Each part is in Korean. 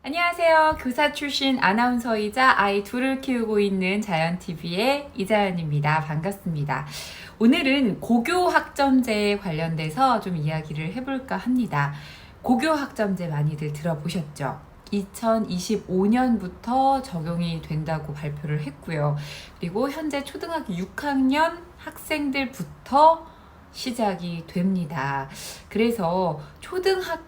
안녕하세요. 교사 출신 아나운서이자 아이 둘을 키우고 있는 자연TV의 이자연입니다. 반갑습니다. 오늘은 고교학점제에 관련돼서 좀 이야기를 해볼까 합니다. 고교학점제 많이들 들어보셨죠? 2025년부터 적용이 된다고 발표를 했고요. 그리고 현재 초등학교 6학년 학생들부터 시작이 됩니다. 그래서 초등학교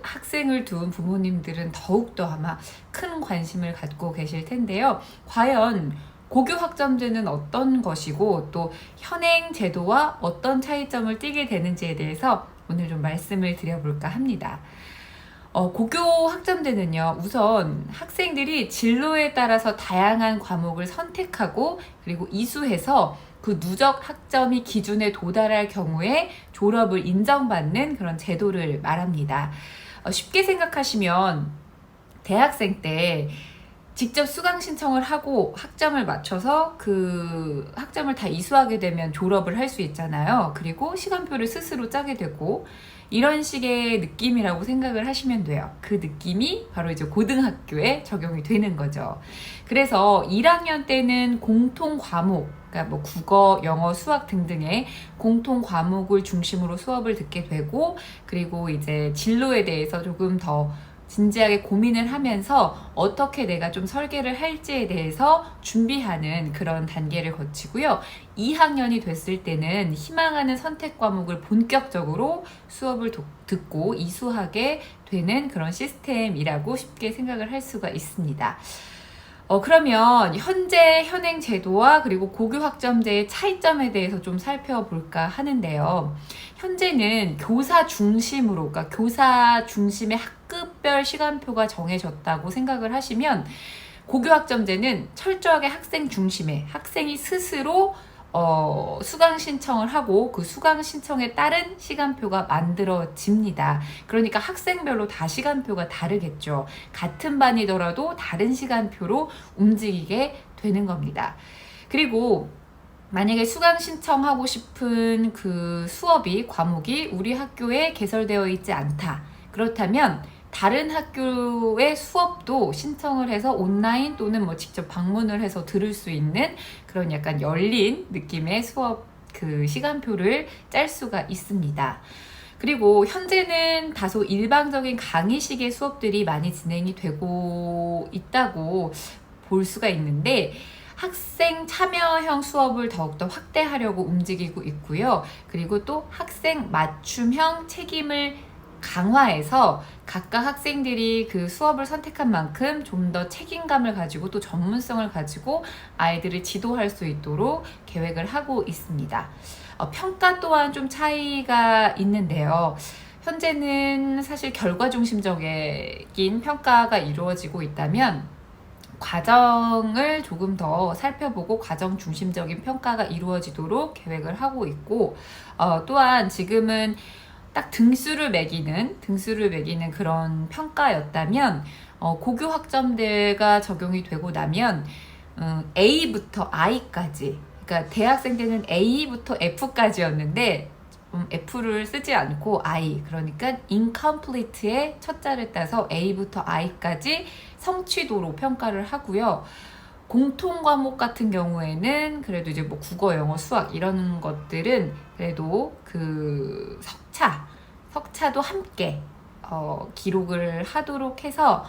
학생을 둔 부모님들은 더욱더 아마 큰 관심을 갖고 계실 텐데요. 과연 고교학점제는 어떤 것이고 또 현행 제도와 어떤 차이점을 띠게 되는지에 대해서 오늘 좀 말씀을 드려볼까 합니다. 고교학점제는요, 우선 학생들이 진로에 따라서 다양한 과목을 선택하고 그리고 이수해서 그 누적 학점이 기준에 도달할 경우에 졸업을 인정받는 그런 제도를 말합니다. 쉽게 생각하시면 대학생 때 직접 수강 신청을 하고 학점을 맞춰서 그 학점을 다 이수하게 되면 졸업을 할 수 있잖아요. 그리고 시간표를 스스로 짜게 되고 이런 식의 느낌이라고 생각을 하시면 돼요. 그 느낌이 바로 이제 고등학교에 적용이 되는 거죠. 그래서 1학년 때는 공통 과목, 그러니까 뭐 국어, 영어, 수학 등등의 공통 과목을 중심으로 수업을 듣게 되고, 그리고 이제 진로에 대해서 조금 더 진지하게 고민을 하면서 어떻게 내가 좀 설계를 할지에 대해서 준비하는 그런 단계를 거치고요. 2학년이 됐을 때는 희망하는 선택 과목을 본격적으로 수업을 듣고 이수하게 되는 그런 시스템이라고 쉽게 생각을 할 수가 있습니다. 그러면 현재 현행 제도와 그리고 고교학점제의 차이점에 대해서 좀 살펴볼까 하는데요. 현재는 교사 중심으로, 그러니까 교사 중심의 학급별 시간표가 정해졌다고 생각을 하시면, 고교학점제는 철저하게 학생 중심의, 학생이 스스로 수강 신청을 하고 그 수강 신청에 따른 시간표가 만들어집니다. 그러니까 학생별로 다 시간표가 다르겠죠. 같은 반이더라도 다른 시간표로 움직이게 되는 겁니다. 그리고 만약에 수강 신청하고 싶은 그 수업이, 과목이 우리 학교에 개설되어 있지 않다. 그렇다면 다른 학교의 수업도 신청을 해서 온라인 또는 뭐 직접 방문을 해서 들을 수 있는 그런 약간 열린 느낌의 수업 그 시간표를 짤 수가 있습니다. 그리고 현재는 다소 일방적인 강의식의 수업들이 많이 진행이 되고 있다고 볼 수가 있는데, 학생 참여형 수업을 더욱더 확대하려고 움직이고 있고요. 그리고 또 학생 맞춤형 책임을 강화해서 각각 학생들이 그 수업을 선택한 만큼 좀 더 책임감을 가지고 또 전문성을 가지고 아이들을 지도할 수 있도록 계획을 하고 있습니다. 평가 또한 좀 차이가 있는데요. 현재는 사실 결과 중심적인 평가가 이루어지고 있다면, 과정을 조금 더 살펴보고 과정 중심적인 평가가 이루어지도록 계획을 하고 있고, 또한 지금은 딱 등수를 매기는 그런 평가였다면, 고교 학점제가 적용이 되고 나면 A부터 I까지, 그러니까 대학생 때는 A부터 F까지였는데 F를 쓰지 않고 I, 그러니까 incomplete의 첫 자를 따서 A부터 I까지 성취도로 평가를 하고요. 공통 과목 같은 경우에는 그래도 이제 뭐 국어, 영어, 수학 이런 것들은 그래도 그 석차도 함께 기록을 하도록 해서,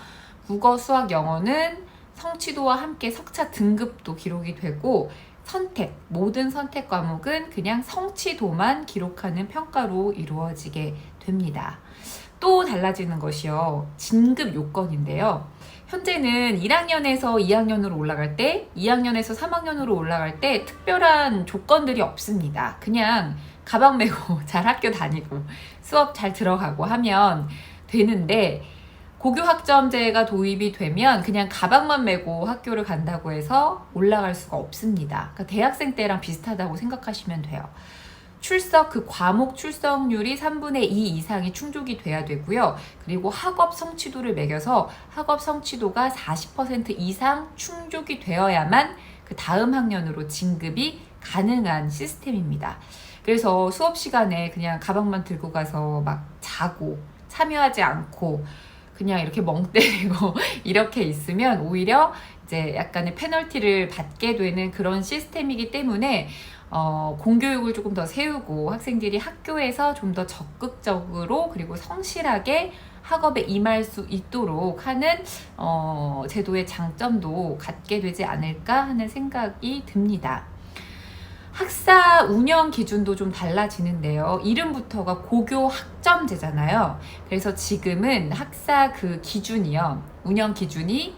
국어, 수학, 영어는 성취도와 함께 석차 등급도 기록이 되고, 모든 선택 과목은 그냥 성취도만 기록하는 평가로 이루어지게 됩니다. 또 달라지는 것이요, 진급 요건인데요. 현재는 1학년에서 2학년으로 올라갈 때, 2학년에서 3학년으로 올라갈 때 특별한 조건들이 없습니다. 그냥 가방 메고 잘 학교 다니고 수업 잘 들어가고 하면 되는데, 고교학점제가 도입이 되면 그냥 가방만 메고 학교를 간다고 해서 올라갈 수가 없습니다. 그러니까 대학생 때랑 비슷하다고 생각하시면 돼요. 그 과목 출석률이 3분의 2 이상이 충족이 돼야 되고요. 그리고 학업 성취도를 매겨서 학업 성취도가 40% 이상 충족이 되어야만 그 다음 학년으로 진급이 가능한 시스템입니다. 그래서 수업 시간에 그냥 가방만 들고 가서 막 자고 참여하지 않고, 그냥 이렇게 멍 때리고 이렇게 있으면 오히려 이제 약간의 페널티를 받게 되는 그런 시스템이기 때문에 공교육을 조금 더 세우고 학생들이 학교에서 좀 더 적극적으로 그리고 성실하게 학업에 임할 수 있도록 하는 제도의 장점도 갖게 되지 않을까 하는 생각이 듭니다. 학사 운영 기준도 좀 달라지는데요. 이름부터가 고교 학점제잖아요. 그래서 지금은 학사 그 기준이요. 운영 기준이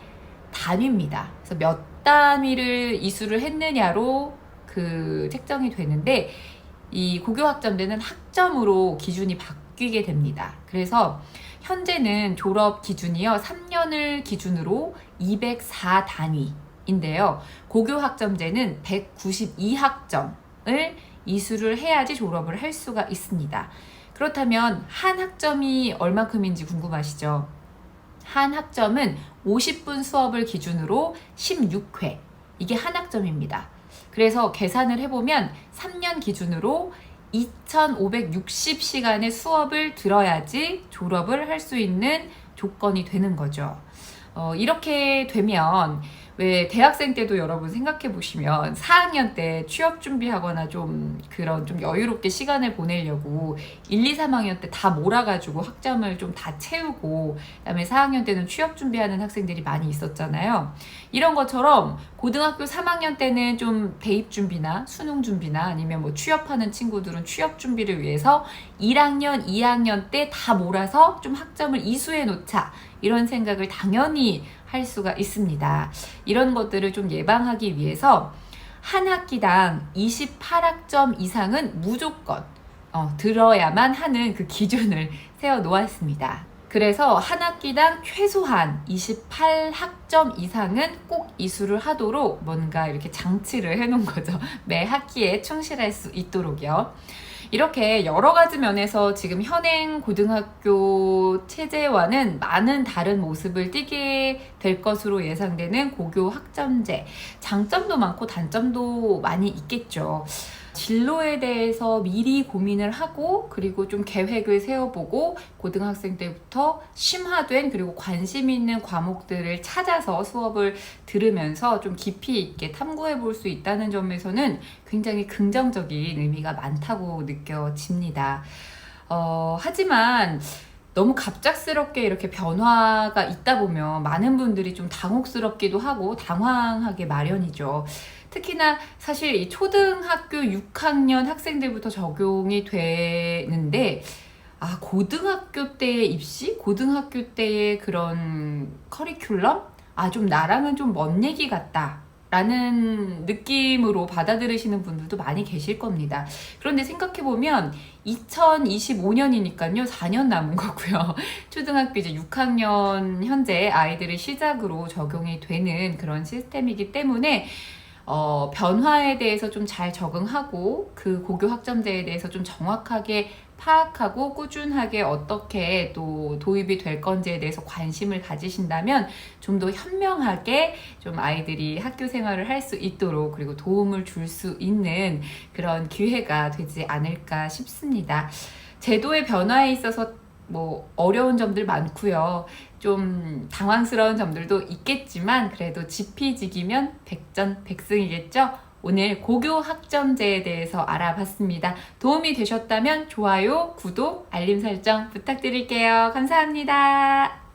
단위입니다. 그래서 몇 단위를 이수를 했느냐로 그 책정이 되는데 이 고교 학점제는 학점으로 기준이 바뀌게 됩니다. 그래서 현재는 졸업 기준이요. 3년을 기준으로 204단위 인데요. 고교 학점제는 192학점을 이수를 해야지 졸업을 할 수가 있습니다. 그렇다면 한 학점이 얼마큼인지 궁금하시죠? 한 학점은 50분 수업을 기준으로 16회. 이게 한 학점입니다. 그래서 계산을 해보면 3년 기준으로 2560시간의 수업을 들어야지 졸업을 할 수 있는 조건이 되는 거죠. 이렇게 되면 왜 대학생 때도 여러분 생각해 보시면 4학년 때 취업 준비하거나 좀 그런 좀 여유롭게 시간을 보내려고 1, 2, 3학년 때 다 몰아가지고 학점을 좀 다 채우고 그다음에 4학년 때는 취업 준비하는 학생들이 많이 있었잖아요. 이런 것처럼 고등학교 3학년 때는 좀 대입 준비나 수능 준비나 아니면 뭐 취업하는 친구들은 취업 준비를 위해서 1학년, 2학년 때 다 몰아서 좀 학점을 이수해 놓자 이런 생각을 당연히 할 수가 있습니다. 이런 것들을 좀 예방하기 위해서 한 학기당 28학점 이상은 무조건 들어야만 하는 그 기준을 세워 놓았습니다. 그래서 한 학기당 최소한 28학점 이상은 꼭 이수를 하도록 뭔가 이렇게 장치를 해놓은 거죠. 매 학기에 충실할 수 있도록요. 이렇게 여러 가지 면에서 지금 현행 고등학교 체제와는 많은 다른 모습을 띠게 될 것으로 예상되는 고교 학점제. 장점도 많고 단점도 많이 있겠죠. 진로에 대해서 미리 고민을 하고 그리고 좀 계획을 세워보고 고등학생 때부터 심화된 그리고 관심 있는 과목들을 찾아서 수업을 들으면서 좀 깊이 있게 탐구해 볼 수 있다는 점에서는 굉장히 긍정적인 의미가 많다고 느껴집니다. 하지만 너무 갑작스럽게 이렇게 변화가 있다 보면 많은 분들이 좀 당혹스럽기도 하고 당황하게 마련이죠. 특히나 사실 이 초등학교 6학년 학생들부터 적용이 되는데 고등학교 때의 입시? 고등학교 때의 그런 커리큘럼? 좀 나랑은 좀 먼 얘기 같다 라는 느낌으로 받아들이시는 분들도 많이 계실 겁니다. 그런데 생각해보면 2025년이니까요. 4년 남은 거고요. 초등학교 이제 6학년 현재 아이들을 시작으로 적용이 되는 그런 시스템이기 때문에 변화에 대해서 좀 잘 적응하고 그 고교 학점제에 대해서 좀 정확하게 파악하고 꾸준하게 어떻게 또 도입이 될 건지에 대해서 관심을 가지신다면 좀 더 현명하게 좀 아이들이 학교 생활을 할 수 있도록 그리고 도움을 줄 수 있는 그런 기회가 되지 않을까 싶습니다. 제도의 변화에 있어서 뭐 어려운 점들 많고요. 좀 당황스러운 점들도 있겠지만 그래도 지피지기면 백전백승이겠죠. 오늘 고교 학점제에 대해서 알아봤습니다. 도움이 되셨다면 좋아요, 구독, 알림 설정 부탁드릴게요. 감사합니다.